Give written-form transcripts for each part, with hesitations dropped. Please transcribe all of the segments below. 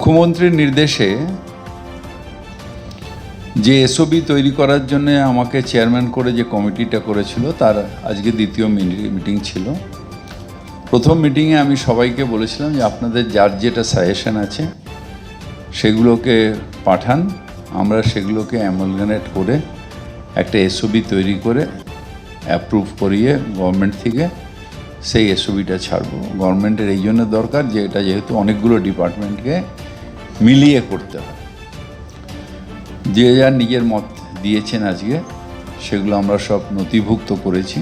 মুখ্যমন্ত্রীর নির্দেশে যে এসওপি তৈরি করার জন্য আমাকে চেয়ারম্যান করে যে কমিটিটা করেছিল তার আজকে দ্বিতীয় মিটিং ছিল। প্রথম মিটিংয়ে আমি সবাইকে বলেছিলাম যে আপনাদের যার যেটা সাজেশন আছে সেগুলোকে পাঠান, আমরা সেগুলোকে অ্যামালগামেট করে একটা এসওপি তৈরি করে অ্যাপ্রুভ করিয়ে গভর্নমেন্ট থেকে সেই এসওপিটা ছাড়বো। গভর্নমেন্টের এই জন্য দরকার যে এটা যেহেতু অনেকগুলো ডিপার্টমেন্টকে মিলিয়ে করতে হয়, যে যার নিজের মত দিয়েছেন আজকে সেগুলো আমরা সব নথিভুক্ত করেছি।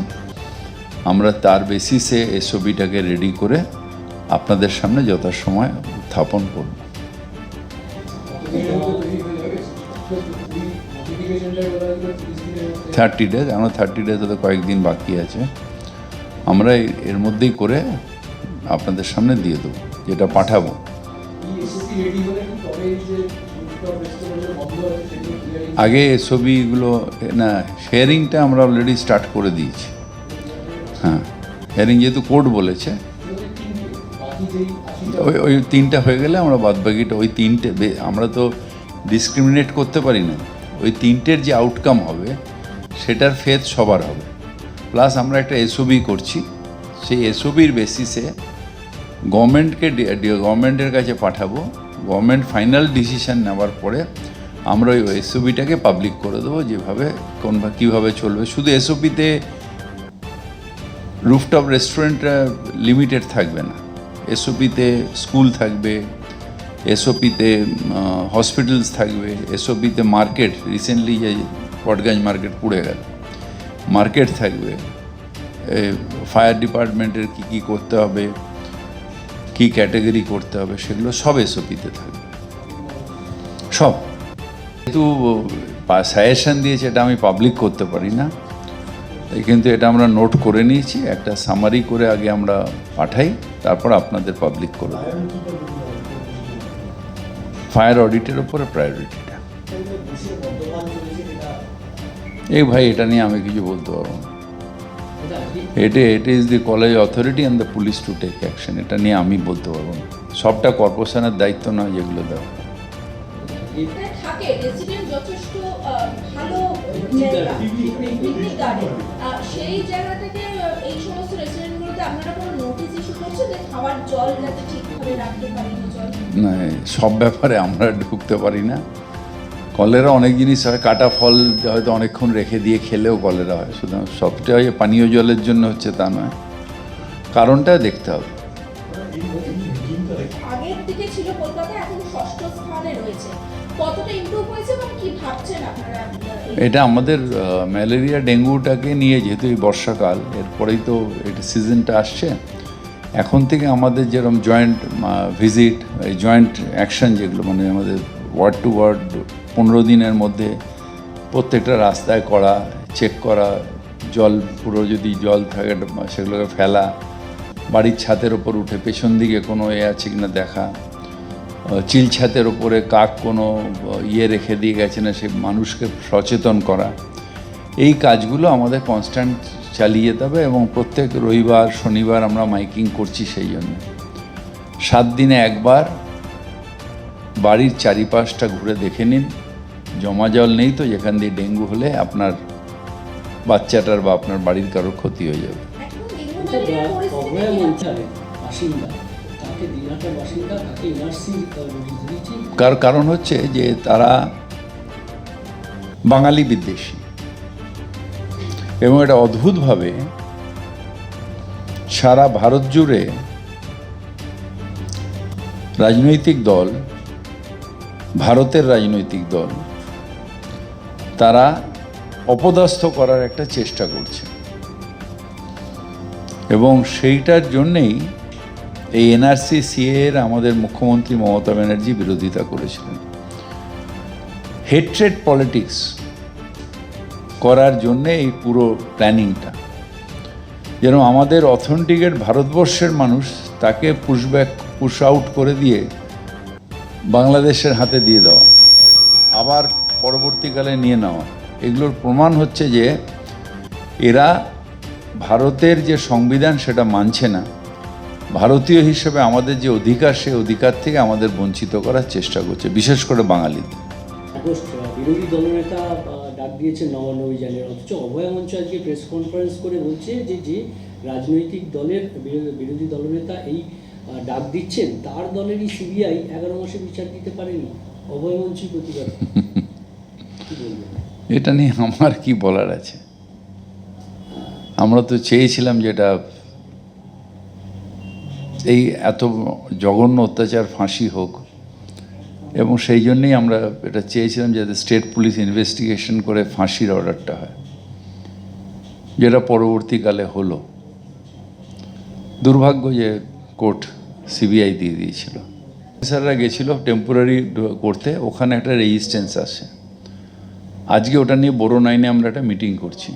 আমরা তার বেসিসে এসওপিটাকে রেডি করে আপনাদের সামনে যথাসময় উত্থাপন করব। 30 ডেজ, আমরা 30 ডেজ হতে কয়েকদিন বাকি আছে, আমরা এর মধ্যেই করে আপনাদের সামনে দিয়ে দেবো, যেটা পাঠাবো। আগে এসওপিগুলো না, হেয়ারিংটা আমরা অলরেডি স্টার্ট করে দিয়েছি। হ্যাঁ, হেয়ারিং যেহেতু কোর্ট বলেছে, ওই 3টা হয়ে গেলে আমরা বাদবাকিটা ওই 3টে, আমরা তো ডিসক্রিমিনেট করতে পারি না, ওই 3টের যে আউটকাম হবে সেটার ফেথ সবার হবে। প্লাস আমরা একটা এসওপি করছি, সেই এসওপির বেসিসে গভর্নমেন্টের কাছে পাঠাবো। গভর্নমেন্ট ফাইনাল ডিসিশন নেওয়ার পরে আমরা ওই এসওপিটাকে পাবলিক করে দেবো, যেভাবে কীভাবে চলবে। শুধু এসওপিতে রুফটপ রেস্টুরেন্টটা লিমিটেড থাকবে না, এসওপিতে স্কুল থাকবে, এসওপিতে হসপিটালস থাকবে, এসওপিতে মার্কেট, রিসেন্টলি যে পটগঞ্জ মার্কেট পুড়ে গেল, মার্কেট থাকবে, ফায়ার ডিপার্টমেন্টের কী করতে হবে, কী ক্যাটাগরি করতে হবে, সেগুলো সব এসওপিতে থাকবে সব। যেহেতু সাজেশন দিয়েছে, এটা আমি পাবলিক করতে পারি না, কিন্তু এটা আমরা নোট করে নিয়েছি, একটা সামারি করে আগে আমরা পাঠাই, তারপর আপনাদের পাবলিক করে দেব। ফায়ার অডিটের ওপরে প্রায়োরিটিটা। এই ভাই, এটা নিয়ে আমি কিছু বলতে পারবো না। It is the college authority and the police to take action. এটা নিয়ে আমি বলতে পারবো না, সবটা কর্পোরেশনের দায়িত্ব নয় যেগুলো দেওয়া। না, সব ব্যাপারে আমরা ঢুকতে পারি না। কলেরা অনেক জিনিস হয়, কাটা ফল হয়তো অনেকক্ষণ রেখে দিয়ে খেলেও কলেরা হয়, সুতরাং সবটা হয় পানীয় জলের জন্য হচ্ছে তা নয়, কারণটা দেখতে হবে। এটা আমাদের ম্যালেরিয়া ডেঙ্গুটাকে নিয়ে, যেহেতু এই বর্ষাকাল, এরপরেই তো এটা সিজনটা আসছে, এখন থেকে আমাদের যেরকম জয়েন্ট ভিজিট, এই জয়েন্ট অ্যাকশন যেগুলো, মানে আমাদের ওয়ার্ড টু ওয়ার্ড 15 দিনের মধ্যে প্রত্যেকটা রাস্তায় করা, চেক করা, জল পুরো যদি জল থাকে সেগুলোকে ফেলা, বাড়ির ছাদের ওপর উঠে পেছন দিকে কোনো আছে কিনা দেখা, চিল ছাদের ওপরে কাক কোনো রেখে দিয়ে গেছে না, সে মানুষকে সচেতন করা, এই কাজগুলো আমাদের কনস্ট্যান্ট চালিয়ে যেতে হবে। এবং প্রত্যেক রবিবার শনিবার আমরা মাইকিং করছি, সেই জন্য 7 দিনে একবার বাড়ির চারিপাশটা ঘুরে দেখে নিন, জমা জল নেই তো, যেখান দিয়ে ডেঙ্গু হলে আপনার বাচ্চাটার বা আপনার বাড়ির কারোর ক্ষতি হয়ে যাবে। কারণ হচ্ছে যে তারা বাঙালি বিদ্বেষী, এবং এটা অদ্ভুতভাবে সারা ভারত জুড়ে রাজনৈতিক দল, ভারতের রাজনৈতিক দল, তারা অপদস্থ করার একটা চেষ্টা করছে, এবং সেইটার জন্যেই এই এনআরসি সিএর আমাদের মুখ্যমন্ত্রী মমতা ব্যানার্জি বিরোধিতা করেছিলেন। হেট্রেড পলিটিক্স করার জন্যে এই পুরো প্ল্যানিংটা, যেন আমাদের অথেন্টিকেট ভারতবর্ষের মানুষ তাকে পুশ আউট করে দিয়ে বাংলাদেশের হাতে দিয়ে দেওয়া, আবার পরবর্তীকালে নিয়ে নেওয়া। এগুলোর প্রমাণ হচ্ছে যে এরা ভারতের যে সংবিধান সেটা মানছে না, ভারতীয় হিসেবে আমাদের যে অধিকার, সেই অধিকার থেকে আমাদের বঞ্চিত করার চেষ্টা করছে, বিশেষ করে বাঙালিদের। আগস্ট বিরোধী দলনেতা ডাক দিয়েছেন নবান্ন অভিযানের, অথচ অভয় মঞ্চ আজকে প্রেস কনফারেন্স করে বলছে যে রাজনৈতিক দলের বিরোধী দলনেতা এই ডাক দিচ্ছেন, তার দলেরই সিবিআই 11 মাসে বিচার দিতে পারেনি, অভয় মঞ্চই প্রতিবাদ। কি বলবেন? এটা নিয়ে আমার কি বলার আছে? আমরা তো চেয়েছিলাম যেটা এই এত জঘন্য অত্যাচার ফাঁসি হোক, এবং সেই জন্যেই আমরা এটা চেয়েছিলাম যাতে স্টেট পুলিশ ইনভেস্টিগেশন করে ফাঁসির অর্ডারটা হয়, যেটা পরবর্তীকালে হলো। দুর্ভাগ্য যে কোর্ট সিবিআই দিয়ে দিয়েছিল। অফিসাররা গেছিলো টেম্পোরারি করতে, ওখানে একটা রেজিস্ট্যান্স আসে। আজকে ওটা নিয়ে বড় নাইনে আমরা একটা মিটিং করছি,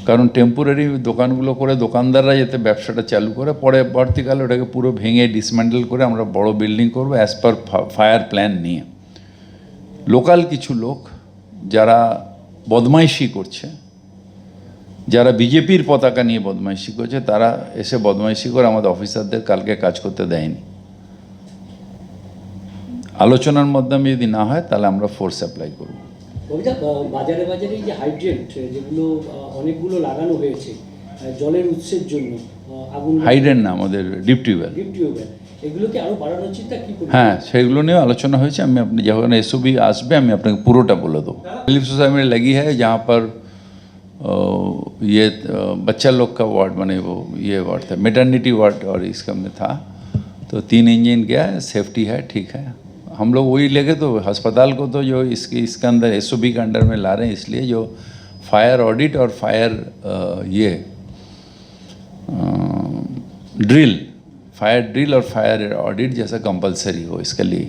কারণ টেম্পোরারি দোকানগুলো করে দোকানদাররা যাতে ব্যবসাটা চালু করে, পরবর্তীকালে ওটাকে পুরো ভেঙে ডিসম্যান্টেল করে আমরা বড় বিল্ডিং করব অ্যাজ পার ফায়ার প্ল্যান নিয়ে। লোকাল কিছু লোক যারা বদমাইশি করছে, যারা বিজেপির পতাকা নিয়ে বদমাইশি করছে, তারা এসে বদমাইশি করে আমাদের অফিসারদের কালকে কাজ করতে দেয়নি। আলোচনার মাধ্যমে যদি না হয় তাহলে আমরা ফোর্স অ্যাপ্লাই করব। বাজারে বাজারে যে হাইড্রেন্ট যেগুলো অনেকগুলো লাগানো হয়েছে জলের উৎসের জন্য, আগুন হাইড্রেন্ট না, আমাদের ডিপ টিউবওয়েল, এগুলোকে আরো বাড়ানোর চিন্তা কি করবেন? হ্যাঁ, সেগুলো নিয়েও আলোচনা হয়েছে। আমি আপনি যখন এসওবি আসবে আমি আপনাকে পুরোটা বলে দেবো। रिलीफ सोसाइटी में लगी है जहाँ पर ये बच्चा लोग का वार्ड, माने वो ये वार्ड था, मेटर्निटी वार्ड, और इसका में था। तो 3 इंजन गया है, सेफ्टी है, ठीक है। हम लोग वही लेके तो अस्पताल को तो जो इसके अंदर एसओबी के अंडर में ला रहे हैं, इसलिए जो फायर ऑडिट और फायर ये ड्रिल, फायर ड्रिल और फायर ऑडिट जैसा कंपलसरी हो, इसके लिए